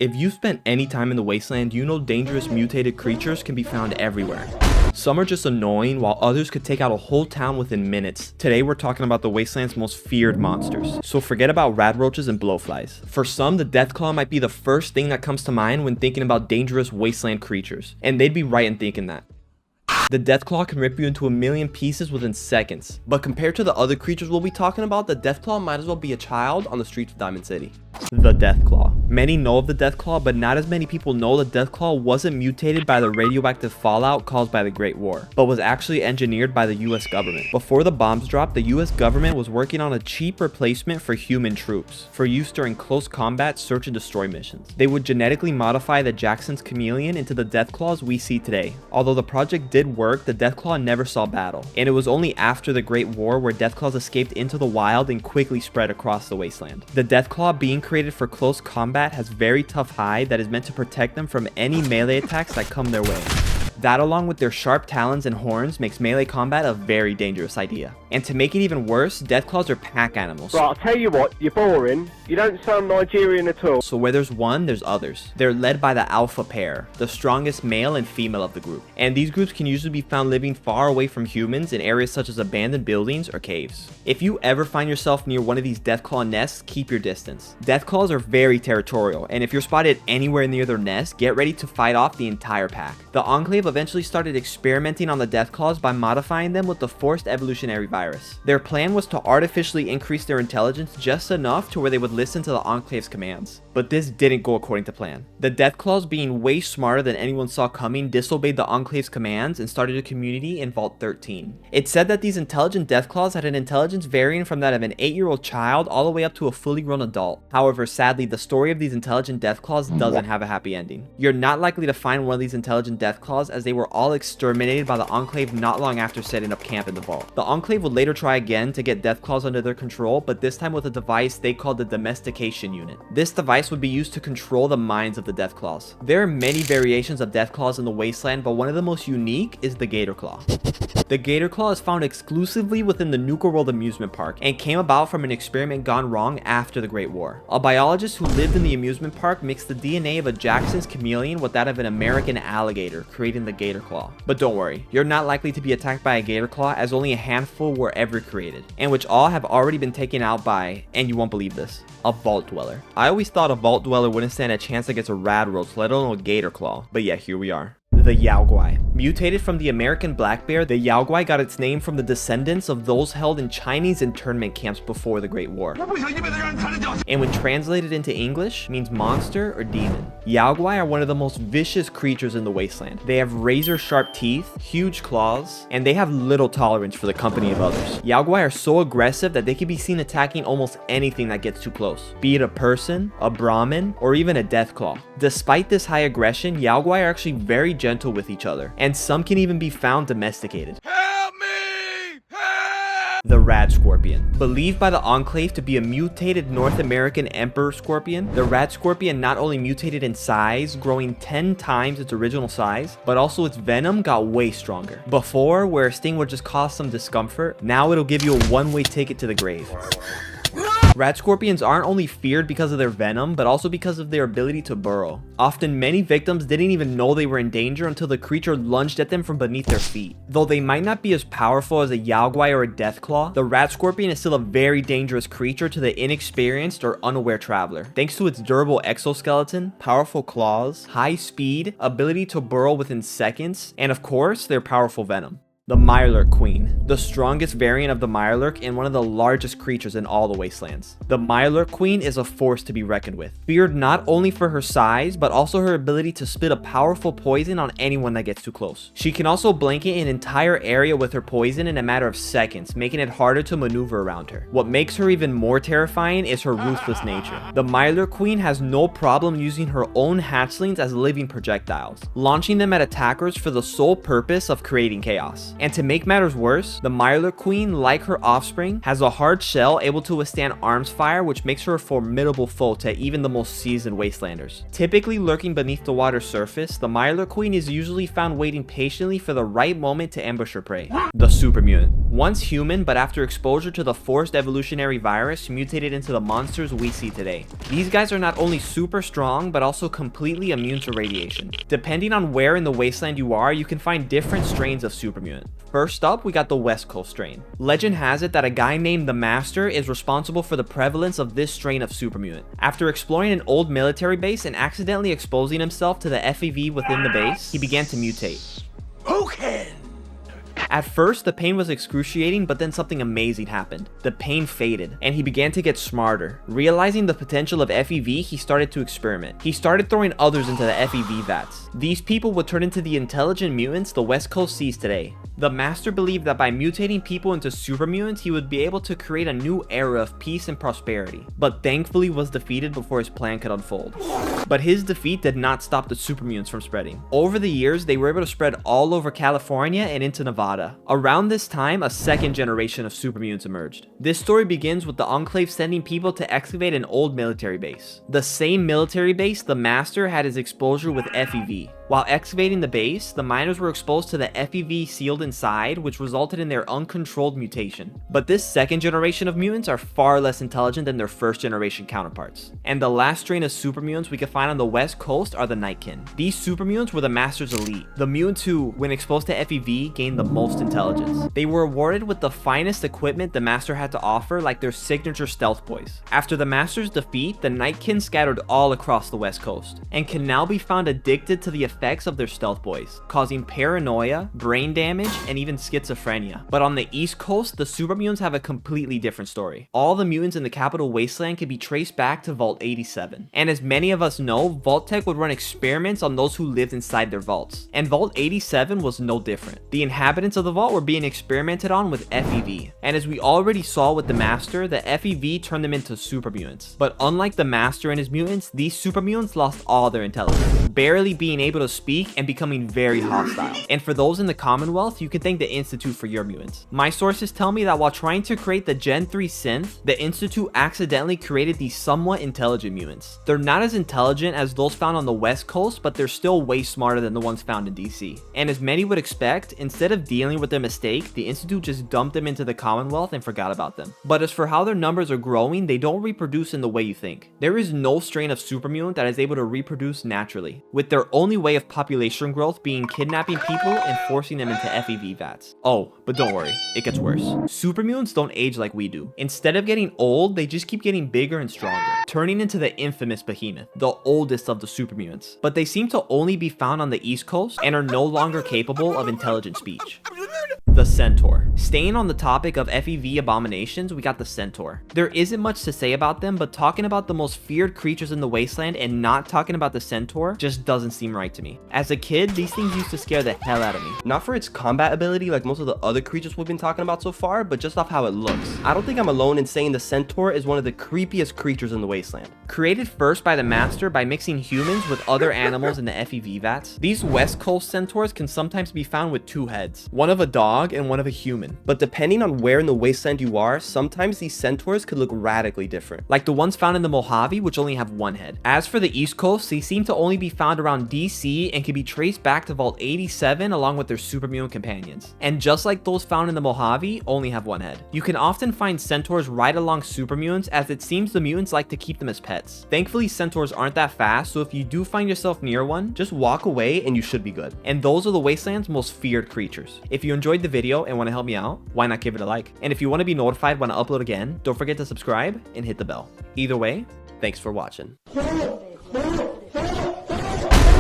If you spent any time in the Wasteland, you know dangerous mutated creatures can be found everywhere. Some are just annoying, while others could take out a whole town within minutes. Today we're talking about the Wasteland's most feared monsters. So forget about radroaches and blowflies. For some, the Deathclaw might be the first thing that comes to mind when thinking about dangerous Wasteland creatures. And they'd be right in thinking that. The Deathclaw can rip you into a million pieces within seconds. But compared to the other creatures we'll be talking about, the Deathclaw might as well be a child on the streets of Diamond City. The Deathclaw. Many know of the Deathclaw, but not as many people know the Deathclaw wasn't mutated by the radioactive fallout caused by the Great War, but was actually engineered by the US government. Before the bombs dropped, the US government was working on a cheap replacement for human troops, for use during close combat search and destroy missions. They would genetically modify the Jackson's chameleon into the Deathclaws we see today. Although the project did work, the Deathclaw never saw battle, and it was only after the Great War where Deathclaws escaped into the wild and quickly spread across the Wasteland. The Deathclaw, being created for close combat, has very tough hide that is meant to protect them from any melee attacks that come their way. That, along with their sharp talons and horns, makes melee combat a very dangerous idea. And to make it even worse, Deathclaws are pack animals. Right, I'll tell you what, you're boring. You don't sound Nigerian at all. So where there's one, there's others. They're led by the alpha pair, the strongest male and female of the group. And these groups can usually be found living far away from humans in areas such as abandoned buildings or caves. If you ever find yourself near one of these Deathclaw nests, keep your distance. Deathclaws are very territorial, and if you're spotted anywhere near their nest, get ready to fight off the entire pack. The Enclave eventually started experimenting on the Deathclaws by modifying them with the forced evolutionary virus. Their plan was to artificially increase their intelligence just enough to where they would listen to the Enclave's commands. But this didn't go according to plan. The Deathclaws, being way smarter than anyone saw coming, disobeyed the Enclave's commands and started a community in Vault 13. It said that these intelligent Deathclaws had an intelligence varying from that of an 8-year-old child all the way up to a fully grown adult. However, sadly, the story of these intelligent Deathclaws doesn't have a happy ending. You're not likely to find one of these intelligent Deathclaws, as they were all exterminated by the Enclave not long after setting up camp in the vault. The Enclave would later try again to get Deathclaws under their control, but this time with a device they called the Domestication Unit. This device would be used to control the minds of the Deathclaws. There are many variations of Deathclaws in the Wasteland, but one of the most unique is the Gator Claw. The Gator Claw is found exclusively within the Nuka World amusement park and came about from an experiment gone wrong after the Great War. A biologist who lived in the amusement park mixed the DNA of a Jackson's chameleon with that of an American alligator, creating the Gator Claw. But don't worry, you're not likely to be attacked by a Gator Claw, as only a handful were ever created, and which all have already been taken out by, and you won't believe this, a Vault Dweller. I always thought a Vault Dweller wouldn't stand a chance against a Radroach, let alone a Gator Claw, but yeah, here we are. The Yao Guai. Mutated from the American black bear, the Yao Guai got its name from the descendants of those held in Chinese internment camps before the Great War. And when translated into English, means monster or demon. Yao Guai are one of the most vicious creatures in the Wasteland. They have razor-sharp teeth, huge claws, and they have little tolerance for the company of others. Yao Guai are so aggressive that they can be seen attacking almost anything that gets too close, be it a person, a Brahmin, or even a Deathclaw. Despite this high aggression, Yao Guai are actually very gentle with each other, and some can even be found domesticated. Help me! Help! The Radscorpion. Believed by the Enclave to be a mutated North American emperor scorpion, the Radscorpion not only mutated in size, growing 10 times its original size, but also its venom got way stronger. Before, where a sting would just cause some discomfort, now it'll give you a one-way ticket to the grave. Radscorpions aren't only feared because of their venom, but also because of their ability to burrow. Often, many victims didn't even know they were in danger until the creature lunged at them from beneath their feet. Though they might not be as powerful as a Yao Guai or a Deathclaw, the Radscorpion is still a very dangerous creature to the inexperienced or unaware traveler. Thanks to its durable exoskeleton, powerful claws, high speed, ability to burrow within seconds, and of course, their powerful venom. The Mirelurk Queen, the strongest variant of the Mirelurk and one of the largest creatures in all the Wastelands. The Mirelurk Queen is a force to be reckoned with, feared not only for her size, but also her ability to spit a powerful poison on anyone that gets too close. She can also blanket an entire area with her poison in a matter of seconds, making it harder to maneuver around her. What makes her even more terrifying is her ruthless nature. The Mirelurk Queen has no problem using her own hatchlings as living projectiles, launching them at attackers for the sole purpose of creating chaos. And to make matters worse, the Mirelurk Queen, like her offspring, has a hard shell able to withstand arms fire, which makes her a formidable foe to even the most seasoned Wastelanders. Typically lurking beneath the water's surface, the Mirelurk Queen is usually found waiting patiently for the right moment to ambush her prey. The Super Mutant. Once human, but after exposure to the forced evolutionary virus, mutated into the monsters we see today. These guys are not only super strong, but also completely immune to radiation. Depending on where in the wasteland you are, you can find different strains of Super Mutant. First up, we got the West Coast strain. Legend has it that a guy named the Master is responsible for the prevalence of this strain of Super Mutant. After exploring an old military base and accidentally exposing himself to the FEV within the base, he began to mutate. Okay. At first, the pain was excruciating, but then something amazing happened. The pain faded, and he began to get smarter. Realizing the potential of FEV, he started to experiment. He started throwing others into the FEV vats. These people would turn into the intelligent mutants the West Coast sees today. The Master believed that by mutating people into super mutants, he would be able to create a new era of peace and prosperity, but thankfully was defeated before his plan could unfold. But his defeat did not stop the super mutants from spreading. Over the years, they were able to spread all over California and into Nevada. Around this time, a second generation of super mutants emerged. This story begins with the Enclave sending people to excavate an old military base. The same military base the Master had his exposure with FEV. While excavating the base, the miners were exposed to the FEV sealed inside, which resulted in their uncontrolled mutation. But this second generation of mutants are far less intelligent than their first generation counterparts. And the last strain of super mutants we can find on the West Coast are the Nightkin. These super mutants were the Master's elite, the mutants who, when exposed to FEV, gained the most intelligence. They were awarded with the finest equipment the Master had to offer, like their signature stealth boys. After the Master's defeat, the Nightkin scattered all across the West Coast, and can now be found addicted to the effects of their stealth boys, causing paranoia, brain damage, and even schizophrenia. But on the East Coast, the super mutants have a completely different story. All the mutants in the capital Wasteland can be traced back to Vault 87. And as many of us know, Vault Tech would run experiments on those who lived inside their vaults. And Vault 87 was no different. The inhabitants of the vault were being experimented on with FEV. And as we already saw with the Master, the FEV turned them into super mutants. But unlike the Master and his mutants, these super mutants lost all their intelligence, barely being able to speak and becoming very hostile. And for those in the Commonwealth, you can thank the Institute for your mutants. My sources tell me that while trying to create the Gen 3 synth, the Institute accidentally created these somewhat intelligent mutants. They're not as intelligent as those found on the West Coast, but they're still way smarter than the ones found in DC. And as many would expect, instead of dealing with their mistake, the Institute just dumped them into the Commonwealth and forgot about them. But as for how their numbers are growing, they don't reproduce in the way you think. There is no strain of super mutant that is able to reproduce naturally, with their only way of population growth being kidnapping people and forcing them into FEV vats. Oh, but don't worry, it gets worse. Super mutants don't age like we do. Instead of getting old, they just keep getting bigger and stronger, turning into the infamous Behemoth, the oldest of the super mutants. But they seem to only be found on the East Coast and are no longer capable of intelligent speech. The Centaur. Staying on the topic of FEV abominations, we got the Centaur. There isn't much to say about them, but talking about the most feared creatures in the Wasteland and not talking about the Centaur just doesn't seem right to me. As a kid, these things used to scare the hell out of me. Not for its combat ability like most of the other creatures we've been talking about so far, but just off how it looks. I don't think I'm alone in saying the Centaur is one of the creepiest creatures in the Wasteland. Created first by the Master by mixing humans with other animals in the FEV vats, these West Coast Centaurs can sometimes be found with two heads, one of a dog and one of a human. But depending on where in the Wasteland you are, sometimes these Centaurs could look radically different. Like the ones found in the Mojave, which only have one head. As for the East Coast, they seem to only be found around DC and can be traced back to Vault 87 along with their super mutant companions. And just like those found in the Mojave, only have one head. You can often find Centaurs right along super mutants, as it seems the mutants like to keep them as pets. Thankfully, Centaurs aren't that fast, so if you do find yourself near one, just walk away and you should be good. And those are the Wasteland's most feared creatures. If you enjoyed the video and want to help me out, why not give it a like? And if you want to be notified when I upload again, don't forget to subscribe and hit the bell. Either way, thanks for watching.